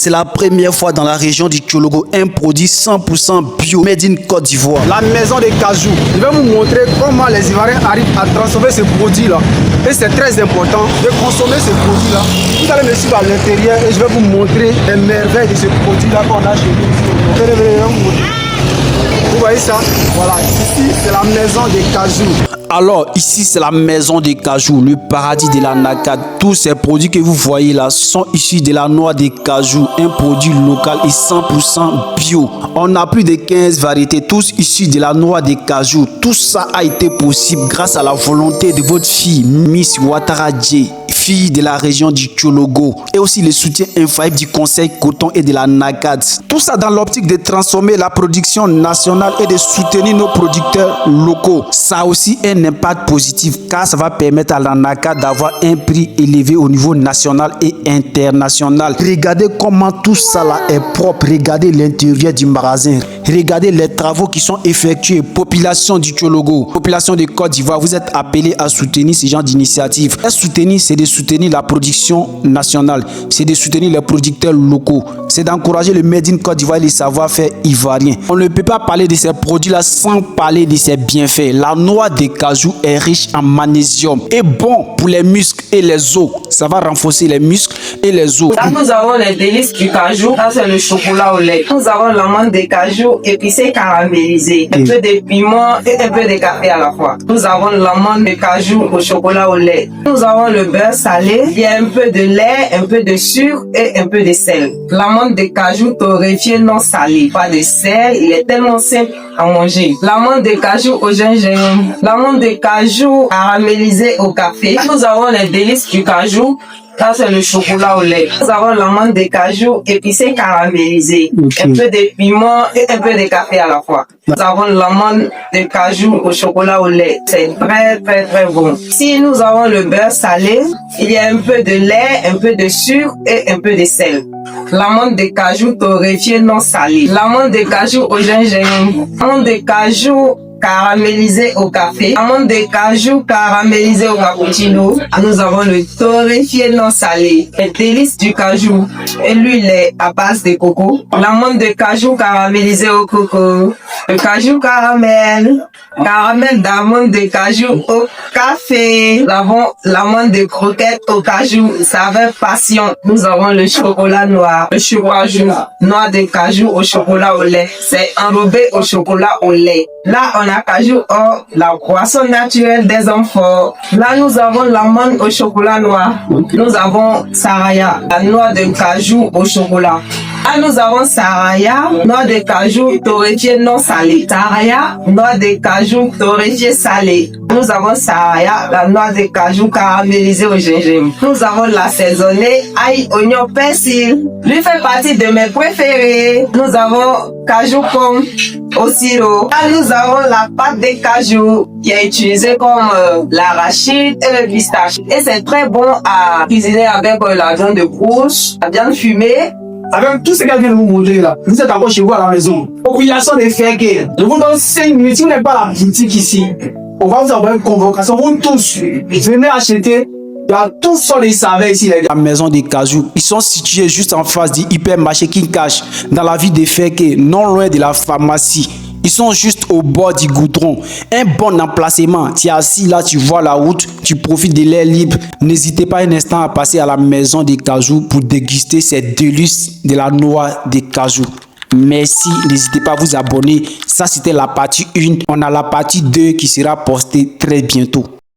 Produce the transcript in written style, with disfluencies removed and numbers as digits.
C'est la première fois dans la région du Tchologo, un produit 100% bio, made in Côte d'Ivoire. La maison des cajous. Je vais vous montrer comment les Ivoiriens arrivent à transformer ce produit-là. Et c'est très important de consommer ce produit-là. Vous allez me suivre à l'intérieur et je vais vous montrer les merveilles de ce produit-là qu'on a chez nous. Venez, vous voyez ça? Voilà, ici c'est la maison des cajous. Alors ici c'est la maison des cajous, le paradis de la NACAD. Tous ces produits que vous voyez là sont issus de la noix des cajous, un produit local et 100% bio. On a plus de 15 variétés, tous issus de la noix des cajous. Tout ça a été possible grâce à la volonté de votre fille Miss Ouattara Dieye, fille de la région du Tchologo, et aussi le soutien infaillible du Conseil Coton et de la NACAD. Tout ça dans l'optique de transformer la production nationale et de soutenir nos producteurs locaux. Ça a aussi un impact positif car ça va permettre à la NACAD d'avoir un prix élevé au niveau national et international. Regardez comment tout ça là est propre. Regardez l'intérieur du magasin. Regardez les travaux qui sont effectués. Population du Tchologo, population de Côte d'Ivoire, vous êtes appelés à soutenir ce genre d'initiative. Et soutenir, c'est de soutenir la production nationale, c'est de soutenir les producteurs locaux, c'est d'encourager le Made in Côte d'Ivoire et les savoir-faire ivoiriens. On ne peut pas parler de ces produits-là sans parler de ses bienfaits. La noix de cajou est riche en magnésium et bon pour les muscles et les os. Ça va renforcer les muscles et les os. Là, nous avons les délices du cajou. Là, c'est le chocolat au lait. Nous avons l'amande de cajou épicée caramélisée. Un peu de piment et un peu de café à la fois. Nous avons l'amande de cajou au chocolat au lait. Nous avons le beurre salé. Il y a un peu de lait, un peu de sucre et un peu de sel. L'amande de cajou torréfiée non salée. Pas de sel. Il est tellement simple à manger. L'amande de cajou au gingembre. L'amande de cajou caramélisée au café. Là, nous avons les délices du cajou. Là, c'est le chocolat au lait. Nous avons l'amande de cajou épicée caramélisée. Un peu de piment et un peu de café à la fois. Nous avons l'amande de cajou au chocolat au lait. C'est très, très, très bon. Si nous avons le beurre salé, il y a un peu de lait, un peu de sucre et un peu de sel. L'amande de cajou torréfiée non salée. L'amande de cajou au gingembre. L'amande de cajou caramélisé au café, amande de cajou caramélisé au cappuccino. Nous avons le torréfié non salé, les délices du cajou et l'huile à base de coco, l'amande de cajou caramélisé au coco, le cajou caramel, caramel d'amande de cajou au café. Nous avons l'amande de croquette au cajou, saveur passion. Nous avons le chocolat noir, le chocolat noir de cajou au chocolat au lait. C'est enrobé au chocolat au lait. Là, on a cajou or, la boisson naturelle des enfants. Là, nous avons l'amande au chocolat noir. Nous avons saraya, la noix de cajou au chocolat. Là, nous avons saraya, noix de cajou torréfiée non salée. Saraya, noix de cajou torréfiée salée. Nous avons saraya, la noix de cajou caramélisée au gingembre. Nous avons l'assaisonné, ail, oignon, persil. Lui fait partie de mes préférés. Nous avons cajou pomme au sirop. Là, nous avons la pâte de cajou qui est utilisée comme l'arachide et le pistache. Et c'est très bon à cuisiner avec la viande de brousse, la viande fumée. Avec tout ce qu'elle vient de vous montrer là, vous êtes encore chez vous à la maison. Population des Fégués. Je vous donne 5 minutes. Si vous n'êtes pas à la boutique ici, on va vous envoyer une convocation. Vous tous, venez acheter. Il y a tous sur les saveurs ici. La maison des cajous, ils sont situés juste en face du hypermarché King Cash, dans la ville de Fégué, non loin de la pharmacie. Ils sont juste au bord du goudron. Un bon emplacement. Tu es assis là, tu vois la route, tu profites de l'air libre. N'hésitez pas un instant à passer à la maison des cajous pour déguster ces délices de la noix des cajous. Merci, n'hésitez pas à vous abonner. Ça, c'était la partie 1. On a la partie 2 qui sera postée très bientôt.